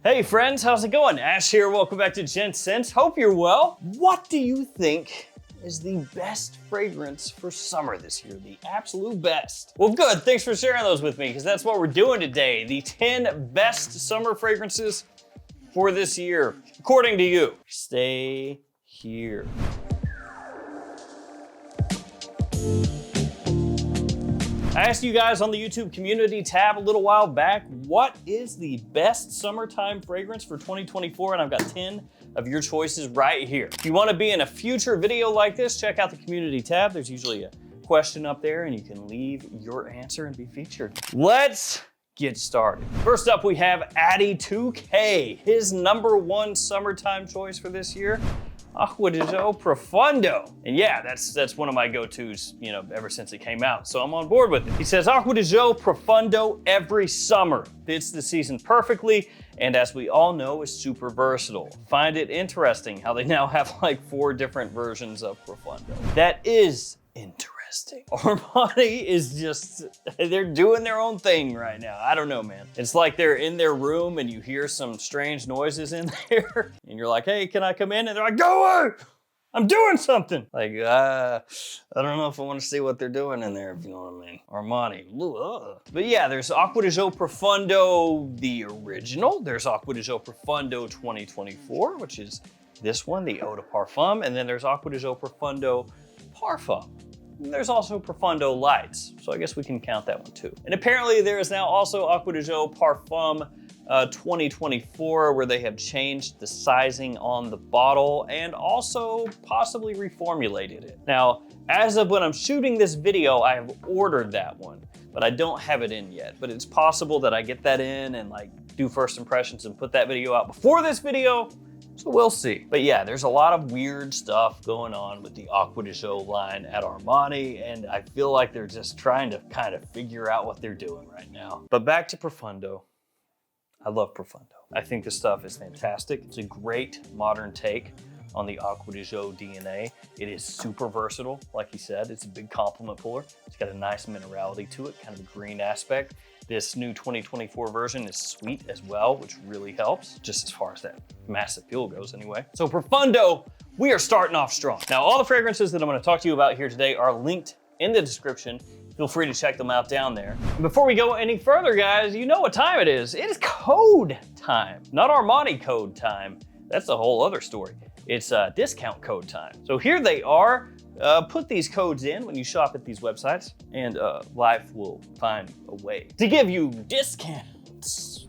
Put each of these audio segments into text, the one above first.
Hey friends, how's it going? Ash here, welcome back to Gents. Hope you're well. What do you think is the best fragrance for summer this year? The absolute best. Well good, thanks for sharing those with me because that's what we're doing today. The 10 best summer fragrances for this year, according to you. Stay here. I asked you guys on the YouTube community tab a little while back, what is the best summertime fragrance for 2024? And I've got 10 of your choices right here. If you want to be in a future video like this, check out the community tab. There's usually a question up there and you can leave your answer and be featured. Let's get started. First up, we have Addy 2K. His #1 summertime choice for this year, Acqua di Gio Profondo. And yeah, that's one of my go-tos, ever since it came out. So I'm on board with it. He says Acqua di Gio Profondo every summer. Fits the season perfectly, and as we all know, is super versatile. Find it interesting how they now have like 4 different versions of Profondo. That is interesting. Armani is just, they're doing their own thing right now. I don't know, man. It's like they're in their room and you hear some strange noises in there and you're like, hey, can I come in? And they're like, go away, I'm doing something. Like, I don't know if I want to see what they're doing in there, if you know what I mean. Armani, ugh. But yeah, there's Acqua di Gio Profondo, the original. There's Acqua di Gio Profondo 2024, which is this one, the Eau de Parfum. And then there's Acqua di Gio Profondo Parfum. There's also Profondo Lights, so I guess we can count that one too. And apparently there is now also Acqua di Gio Parfum 2024, where they have changed the sizing on the bottle and also possibly reformulated it. Now, as of when I'm shooting this video, I have ordered that one, but I don't have it in yet. But it's possible that I get that in and like do first impressions and put that video out before this video. So we'll see. But yeah, there's a lot of weird stuff going on with the Acqua di Gio line at Armani, and I feel like they're just trying to kind of figure out what they're doing right now. But back to Profondo. I love Profondo. I think this stuff is fantastic. It's a great modern take on the Acqua di Gio DNA. It is super versatile, like he said. It's a big compliment puller. It's got a nice minerality to it, kind of a green aspect. This new 2024 version is sweet as well, which really helps, just as far as that massive fuel goes anyway. So Profondo, we are starting off strong. Now, all the fragrances that I'm gonna talk to you about here today are linked in the description. Feel free to check them out down there. And before we go any further, guys, you know what time it is. It is code time, not Armani code time. That's a whole other story. It's discount code time. So here they are. Put these codes in when you shop at these websites, and life will find a way to give you discounts.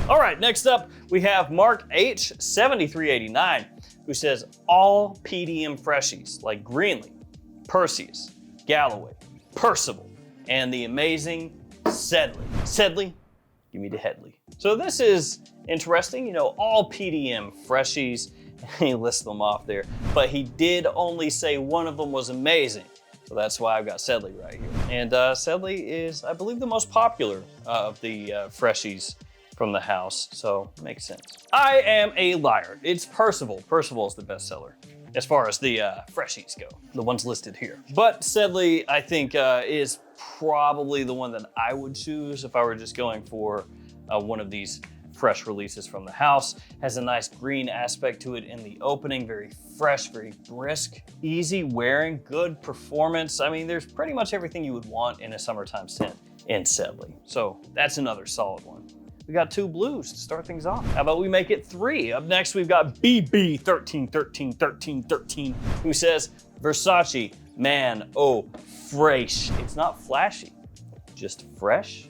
All right, next up, we have Mark H. 7389, who says all PDM freshies like Greenlee, Perseus, Galloway, Percival, and the amazing Sedley. Sedley, give me the Headley. So this is interesting, all PDM freshies. He lists them off there, but he did only say one of them was amazing. So that's why I've got Sedley right here. And Sedley is, I believe, the most popular of the freshies from the house, so makes sense. I am a liar. It's Percival. Percival is the bestseller as far as the freshies go, the ones listed here. But Sedley, I think, is probably the one that I would choose if I were just going for one of these fresh releases from the house. Has a nice green aspect to it in the opening, very fresh, very brisk, easy wearing, good performance. I mean, there's pretty much everything you would want in a summertime scent in Sedley. So that's another solid one. We got 2 blues to start things off. How about we make it 3? Up next, we've got BB13131313, who says, Versace, man, oh, fresh. It's not flashy, just fresh,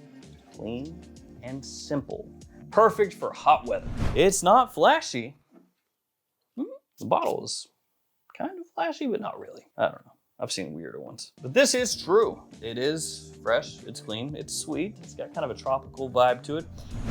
clean, and simple. Perfect for hot weather. It's not flashy. The bottle is kind of flashy, but not really. I don't know. I've seen weirder ones. But this is true. It is fresh, it's clean, it's sweet. It's got kind of a tropical vibe to it.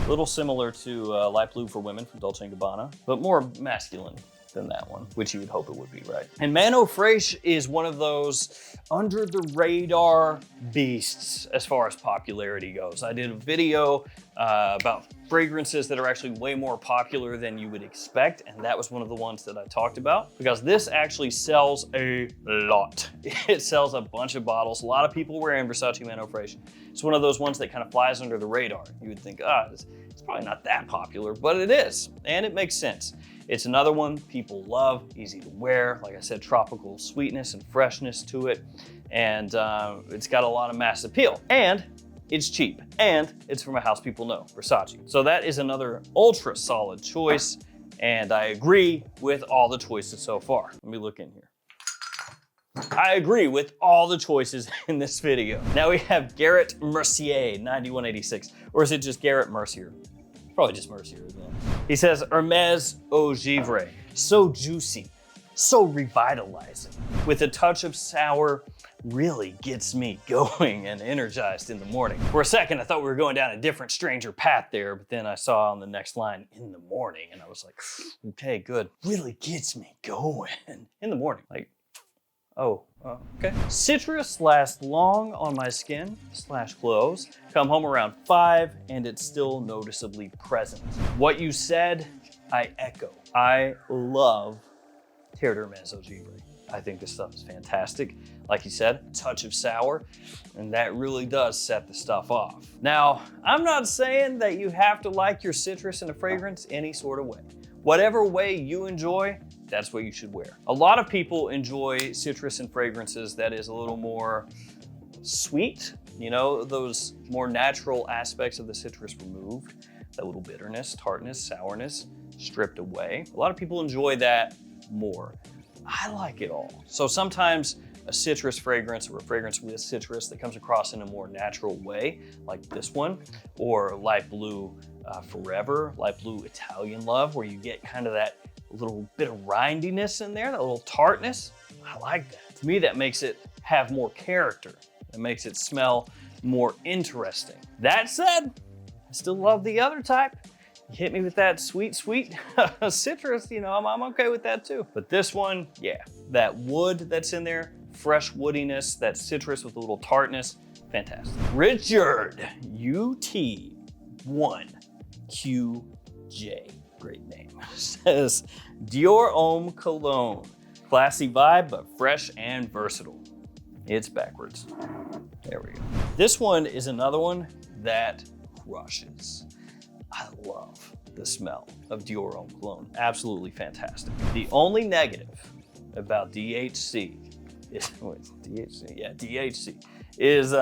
A little similar to Light Blue for Women from Dolce & Gabbana, but more masculine than that one, which you would hope it would be, right? And Mano Fraiche is one of those under the radar beasts as far as popularity goes. I did a video about fragrances that are actually way more popular than you would expect, and that was one of the ones that I talked about, because this actually sells a lot. It sells a bunch of bottles. A lot of people wearing Versace Mano Fraiche. It's one of those ones that kind of flies under the radar. You would think, It's probably not that popular, but it is, and it makes sense. It's another one people love, easy to wear. Like I said, tropical sweetness and freshness to it. And it's got a lot of mass appeal. And it's cheap. And it's from a house people know, Versace. So that is another ultra solid choice. And I agree with all the choices so far. Let me look in here. I agree with all the choices in this video. Now we have Garrett Mercier, 9186. Or is it just Garrett Mercier? Probably just Mercier as well. He says, Hermes Eau Givre, so juicy, so revitalizing. With a touch of sour, really gets me going and energized in the morning. For a second, I thought we were going down a different stranger path there, but then I saw on the next line, in the morning, and I was like, okay, good. Really gets me going in the morning. Like, okay. Citrus lasts long on my skin / clothes. Come home around 5 and it's still noticeably present. What you said, I echo. I love Terre d'Hermes Eau Givre. I think this stuff is fantastic. Like you said, touch of sour, and that really does set the stuff off. Now, I'm not saying that you have to like your citrus in a fragrance any sort of way. Whatever way you enjoy, that's what you should wear. A lot of people enjoy citrus and fragrances that is a little more sweet, you know, those more natural aspects of the citrus removed, that little bitterness, tartness, sourness stripped away. A lot of people enjoy that more. I like it all. So sometimes a citrus fragrance or a fragrance with citrus that comes across in a more natural way, like this one, or Light Blue Forever, Light Blue Italian Love, where you get kind of that little bit of rindiness in there, that little tartness. I like that. To me, that makes it have more character. It makes it smell more interesting. That said, I still love the other type. You hit me with that sweet citrus, you know, I'm okay with that too. But this one, yeah, that wood that's in there, fresh woodiness, that citrus with a little tartness, fantastic. Richard, UT1QJ, great name, says Dior Homme Cologne. Classy vibe, but fresh and versatile. It's backwards. There we go. This one is another one that crushes. I love the smell of Dior Homme Cologne. Absolutely fantastic. The only negative about DHC is, DHC is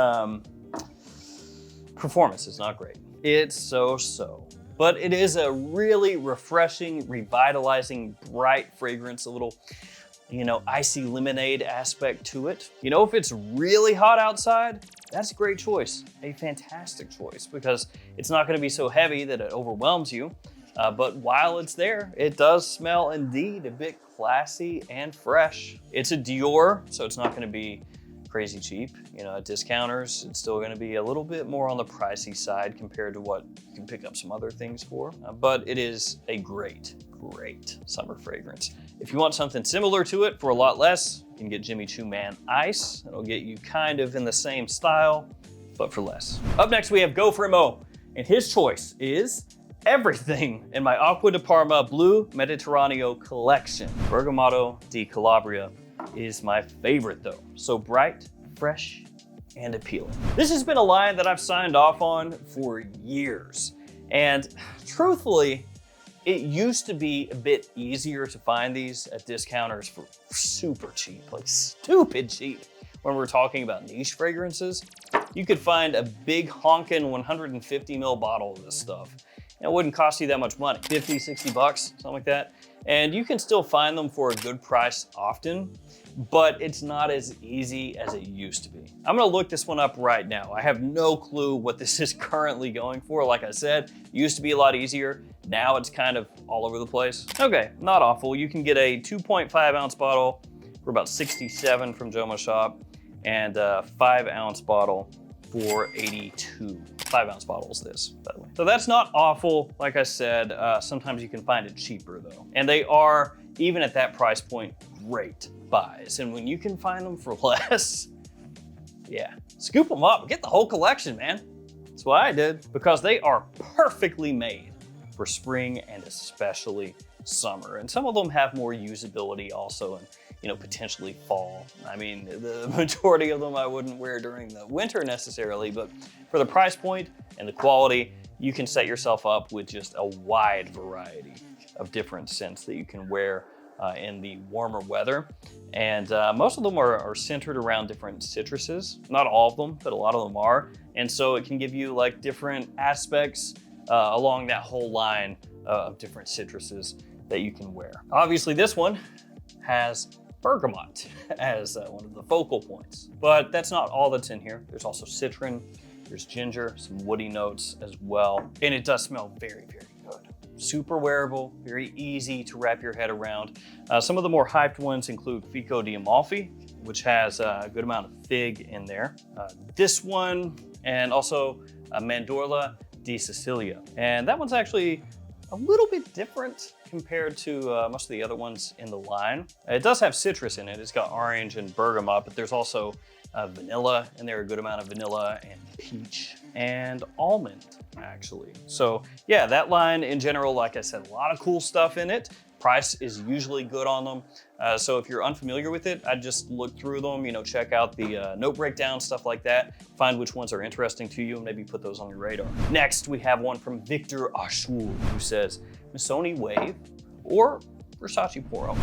performance is not great. It's so. But it is a really refreshing, revitalizing, bright fragrance, a little, you know, icy lemonade aspect to it. You know, if it's really hot outside, that's a great choice, a fantastic choice, because it's not gonna be so heavy that it overwhelms you. But while it's there, it does smell indeed a bit classy and fresh. It's a Dior, so it's not gonna be crazy cheap. You know, at discounters, it's still gonna be a little bit more on the pricey side compared to what you can pick up some other things for. But it is a great summer fragrance. If you want something similar to it for a lot less, you can get Jimmy Choo Man Ice. It'll get you kind of in the same style, but for less. Up next, we have Go for Mo, and his choice is everything in my Acqua di Parma Blue Mediterraneo collection. Bergamoto di Calabria is my favorite though. So bright, fresh, and appealing. This has been a line that I've signed off on for years. And truthfully, it used to be a bit easier to find these at discounters for super cheap, like stupid cheap. When we're talking about niche fragrances, you could find a big honkin' 150 ml bottle of this stuff. And it wouldn't cost you that much money, 50, 60 bucks, something like that. And you can still find them for a good price often, but it's not as easy as it used to be. I'm gonna look this one up right now. I have no clue what this is currently going for. Like I said, it used to be a lot easier. Now it's kind of all over the place. Okay, not awful. You can get a 2.5 ounce bottle for about 67 from Joma Shop and a 5 ounce bottle for 82. 5 ounce bottle is this, by the way. So that's not awful. Like I said, sometimes you can find it cheaper though. And they are, even at that price point, great buys. And when you can find them for less, yeah, scoop them up, get the whole collection, man. That's what I did, because they are perfectly made for spring and especially summer. And some of them have more usability also, and you know, potentially fall. I mean, the majority of them I wouldn't wear during the winter necessarily, but for the price point and the quality, you can set yourself up with just a wide variety of different scents that you can wear in the warmer weather. And most of them are centered around different citruses. Not all of them, but a lot of them are. And so it can give you like different aspects along that whole line of different citruses that you can wear. Obviously this one has bergamot as one of the focal points, but that's not all that's in here. There's also citron, there's ginger, some woody notes as well. And it does smell very, very good. Super wearable, very easy to wrap your head around. Some of the more hyped ones include Fico di Amalfi, which has a good amount of fig in there. This one, and also Mandorla di Sicilia. And that one's actually a little bit different compared to most of the other ones in the line. It does have citrus in it. It's got orange and bergamot, but there's also vanilla in there, a good amount of vanilla and peach and almond, actually. So yeah, that line in general, like I said, a lot of cool stuff in it. Price is usually good on them. So if you're unfamiliar with it, I'd just look through them, check out the note breakdown, stuff like that. Find which ones are interesting to you and maybe put those on your radar. Next, we have one from Victor Ashul, who says, Missoni Wave or Versace Poro.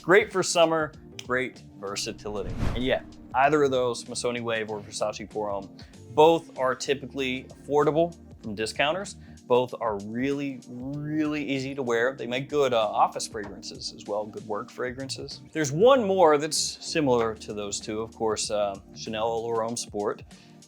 Great for summer, great versatility. And yeah, either of those, Missoni Wave or Versace Poro, both are typically affordable from discounters. Both are really, really easy to wear. They make good office fragrances as well, good work fragrances. There's one more that's similar to those two, of course, Chanel L'Homme Sport,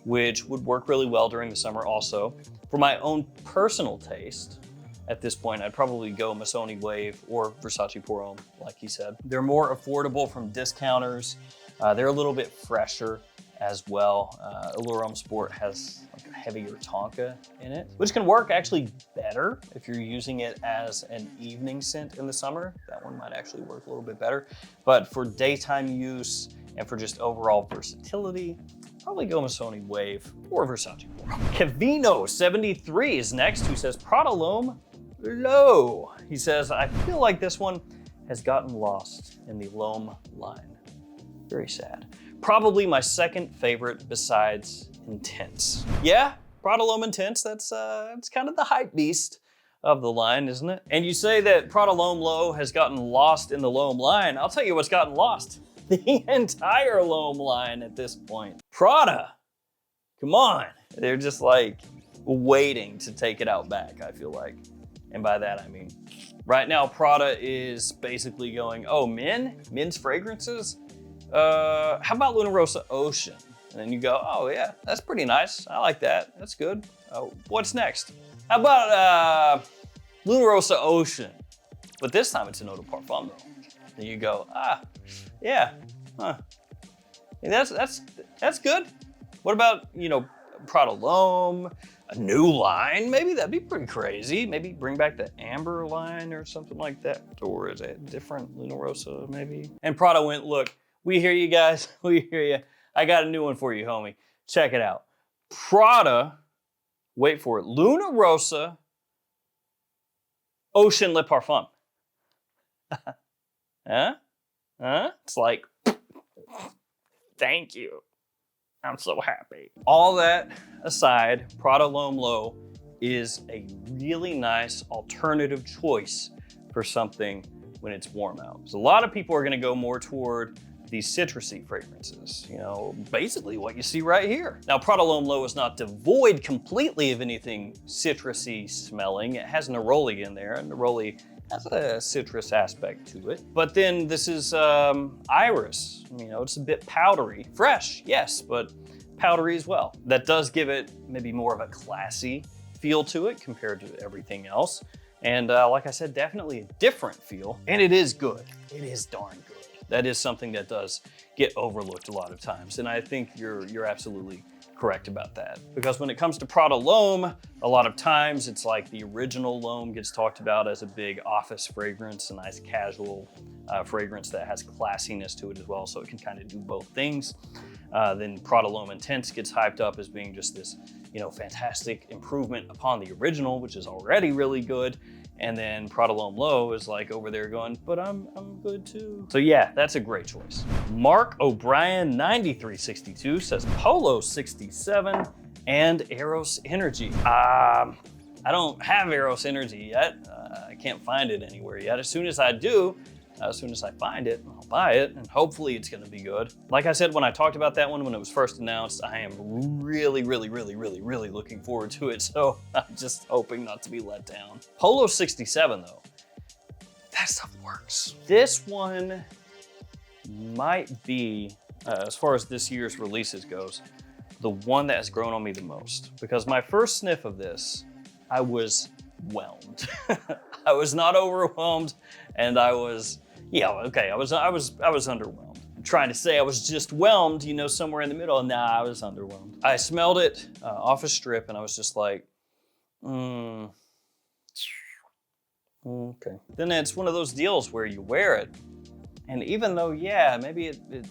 which would work really well during the summer also. For my own personal taste, at this point, I'd probably go Missoni Wave or Versace Poro, like he said. They're more affordable from discounters. They're a little bit fresher as well. L'Homme Sport has like a heavier tonka in it, which can work actually better if you're using it as an evening scent in the summer. That one might actually work a little bit better. But for daytime use and for just overall versatility, probably go Missoni Wave or Versace Poro. Kevino73 is next, who says Prada L'Homme Low. He says, I feel like this one has gotten lost in the L'Homme line. Very sad. Probably my second favorite besides Intense. Yeah, Prada L'Homme Intense, that's kind of the hype beast of the line, isn't it? And you say that Prada L'Homme Low has gotten lost in the L'Homme line. I'll tell you what's gotten lost. The entire L'Homme line at this point. Prada, come on. They're just like waiting to take it out back, I feel like. And by that, I mean, right now Prada is basically going, oh, men's fragrances? How about Luna Rossa Ocean? And then you go, oh yeah, that's pretty nice. I like that, that's good. What's next? How about Luna Rossa Ocean? But this time it's an eau de parfum though. And you go, yeah, huh. And that's good. What about, Prada L'Homme, a new line? Maybe that'd be pretty crazy. Maybe bring back the Amber line or something like that. Or is it different, Luna Rossa maybe? And Prada went, look, we hear you guys, we hear you. I got a new one for you, homie. Check it out. Prada, wait for it, Luna Rossa Ocean Le Parfum. Huh? It's like, thank you. I'm so happy. All that aside, Prada L'Homme Low is a really nice alternative choice for something when it's warm out. So a lot of people are gonna go more toward these citrusy fragrances, basically what you see right here. Now, Prada L'Homme Low is not devoid completely of anything citrusy smelling. It has neroli in there, and neroli has a citrus aspect to it. But then this is iris. It's a bit powdery. Fresh, yes, but powdery as well. That does give it maybe more of a classy feel to it compared to everything else. And like I said, definitely a different feel. And it is good. It is darn good. That is something that does get overlooked a lot of times. And I think you're absolutely correct about that. Because when it comes to Prada L'Homme, a lot of times it's like the original L'Homme gets talked about as a big office fragrance, a nice casual fragrance that has classiness to it as well. So it can kind of do both things. Then Prada L'Homme Intense gets hyped up as being just this, fantastic improvement upon the original, which is already really good. And then Prada L'Homme Low is like over there going, but I'm good too. So yeah, that's a great choice. Mark O'Brien 9362 says Polo 67 and Eros Energy. I don't have Eros Energy yet. I can't find it anywhere yet. As soon as I do, as soon as I find it, I'll buy it, and hopefully it's gonna be good. Like I said, when I talked about that one, when it was first announced, I am really looking forward to it, so I'm just hoping not to be let down. Polo 67 though, that stuff works. This one might be, as far as this year's releases goes, the one that has grown on me the most. Because my first sniff of this, I was whelmed. I was not overwhelmed, and I was, yeah, okay, I was underwhelmed. I'm trying to say I was just whelmed, you know, somewhere in the middle. Nah, I was underwhelmed. I smelled it off a strip, and I was just like, okay. Then it's one of those deals where you wear it, and even though, yeah, maybe it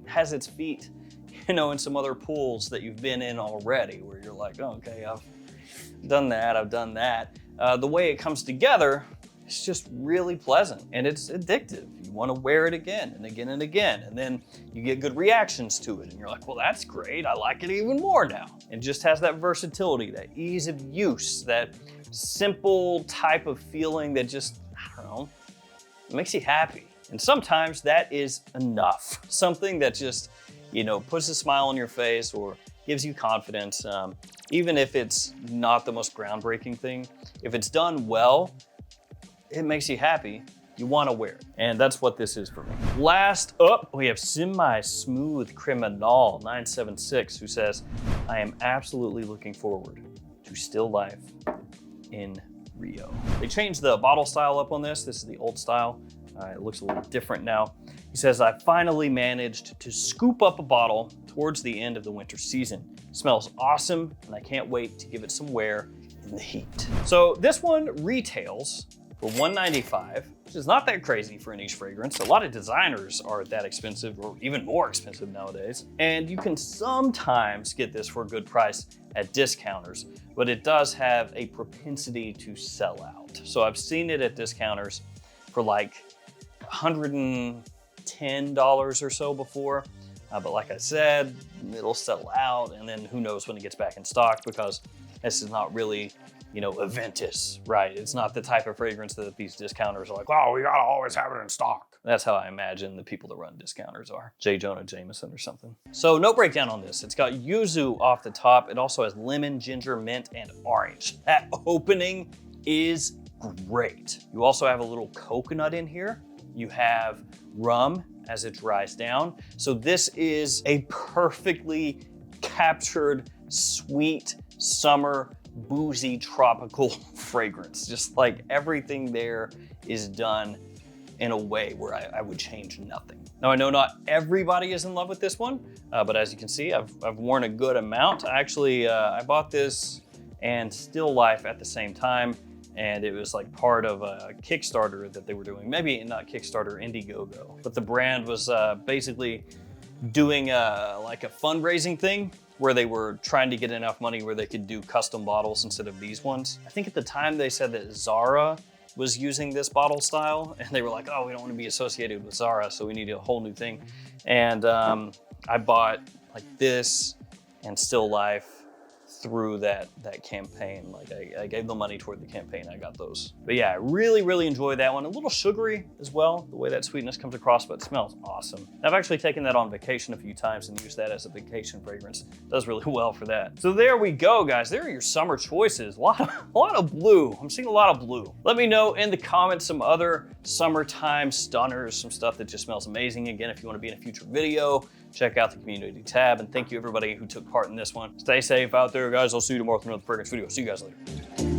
has its feet, you know, in some other pools that you've been in already, where you're like, oh, okay, I've done that. The way it comes together, it's just really pleasant, and it's addictive. You want to wear it again and again and again, and then you get good reactions to it, and you're like, well, that's great. I like it even more now. It just has that versatility, that ease of use, that simple type of feeling that just, I don't know, makes you happy. And sometimes that is enough. Something that just, you know, puts a smile on your face or gives you confidence. Even if it's not the most groundbreaking thing, if it's done well, it makes you happy. You want to wear it. And that's what this is for me. Last up, we have Semi-Smooth Criminal 976, who says, I am absolutely looking forward to still life in Rio. They changed the bottle style up on this. This is the old style. It looks a little different now. He says, I finally managed to scoop up a bottle towards the end of the winter season. It smells awesome, and I can't wait to give it some wear in the heat. So this one retails for $195, which is not that crazy for a niche fragrance. A lot of designers are that expensive, or even more expensive nowadays. And you can sometimes get this for a good price at discounters, but it does have a propensity to sell out. So I've seen it at discounters for like $110 or so before. But like I said, it'll sell out, and then who knows when it gets back in stock, because this is not really, you know, Aventus, right? It's not the type of fragrance that these discounters are like, oh, we gotta always have it in stock. That's how I imagine the people that run discounters are. J. Jonah Jameson or something. So no breakdown on this. It's got yuzu off the top. It also has lemon, ginger, mint, and orange. That opening is great. You also have a little coconut in here. You have rum as it dries down. So this is a perfectly captured, sweet, summer, boozy, tropical fragrance. Just like everything there is done in a way where I would change nothing. Now, I know not everybody is in love with this one, but as you can see, I've worn a good amount. Actually, I bought this and Still Life at the same time, and it was like part of a Kickstarter that they were doing. Maybe not Kickstarter, Indiegogo, but the brand was basically doing like a fundraising thing where they were trying to get enough money where they could do custom bottles instead of these ones. I think at the time they said that Zara was using this bottle style, and they were like, oh, we don't want to be associated with Zara, so we need a whole new thing. And I bought like this and Still Life through that campaign. Like I gave the money toward the campaign, I got those. But yeah, I really enjoyed that one. A little sugary as well, the way that sweetness comes across, but it smells awesome. I've actually taken that on vacation a few times and used that as a vacation fragrance. It does really well for that. So there we go, guys. There are your summer choices. A lot of blue. I'm seeing a lot of blue. Let me know in the comments some other summertime stunners, some stuff that just smells amazing. Again, if you want to be in a future video, check out the community tab, and thank you everybody who took part in this one. Stay safe out there, guys. I'll see you tomorrow with another fragrance video. See you guys later.